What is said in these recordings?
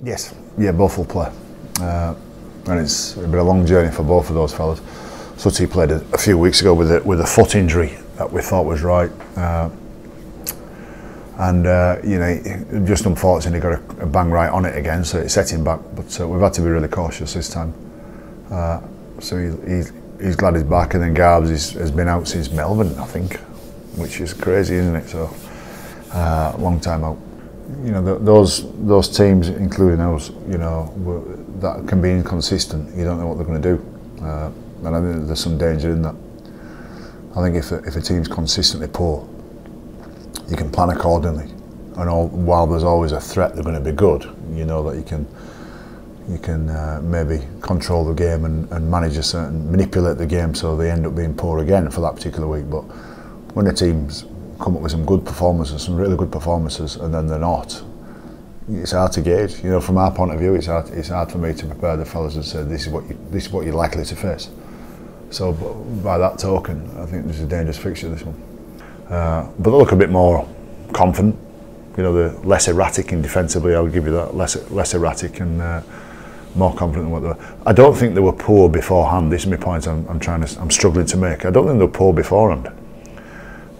Yes, yeah, both will play. And it's been a long journey for both of those fellas. Sutty played a few weeks ago with a foot injury that we thought was right. You know, just unfortunately got a bang right on it again, so it set him back. But we've had to be really cautious this time. So he's glad he's back, and then Garbs has been out since Melbourne, I think, which is crazy, isn't it? So long time out. You know, those teams, including us, you know, that can be inconsistent. You don't know what they're going to do, and I think there's some danger in that. I think if a team's consistently poor, you can plan accordingly, and while there's always a threat they're going to be good, you know that you can maybe control the game and manipulate the game so they end up being poor again for that particular week. But when the teams come up with some good performances, some really good performances, and then they're not, it's hard to gauge. You know, from our point of view, it's hard for me to prepare the fellas and say this is what you're likely to face. So by that token, I think this is a dangerous fixture, this one. But they look a bit more confident. You know, they're less erratic in defensively. I'll give you that. Less erratic and more confident than what they were. I don't think they were poor beforehand. This is my point. I'm struggling to make. I don't think they were poor beforehand.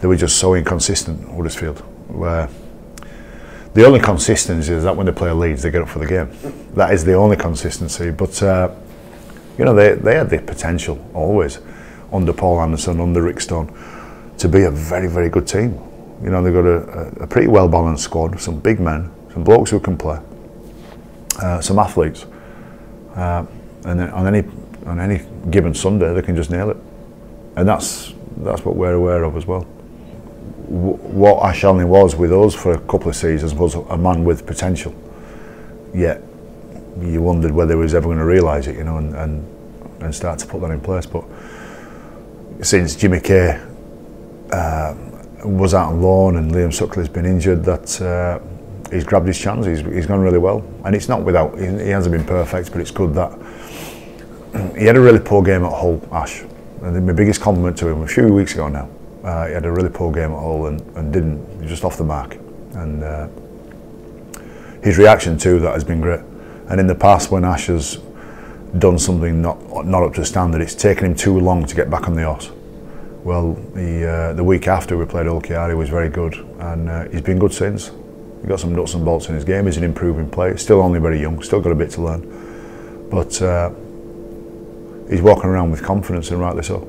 They were just so inconsistent, Huddersfield. Where the only consistency is that when they play Leeds, they get up for the game. That is the only consistency. But you know, they had the potential always under Paul Anderson, under Rick Stone, to be a very, very good team. You know, they've got a pretty well balanced squad, some big men, some blokes who can play, some athletes, and then on any given Sunday they can just nail it, and that's what we're aware of as well. What Ash Handley was with us for a couple of seasons was a man with potential, yet you wondered whether he was ever going to realise it, you know, and start to put that in place. But since Jimmy Kay was out on loan and Liam Sutcliffe's been injured, that he's grabbed his chance. He's gone really well, and it's not without. He hasn't been perfect, but it's good that he had a really poor game at Hull, Ash. And my biggest compliment to him a few weeks ago now. He had a really poor game at Hull and didn't just off the mark. And his reaction to that has been great. And in the past, when Ash has done something not up to standard, it's taken him too long to get back on the horse. Well, the week after we played Hull, he was very good, and he's been good since. He got some nuts and bolts in his game. He's an improving player. Still only very young. Still got a bit to learn, but he's walking around with confidence, and rightly so.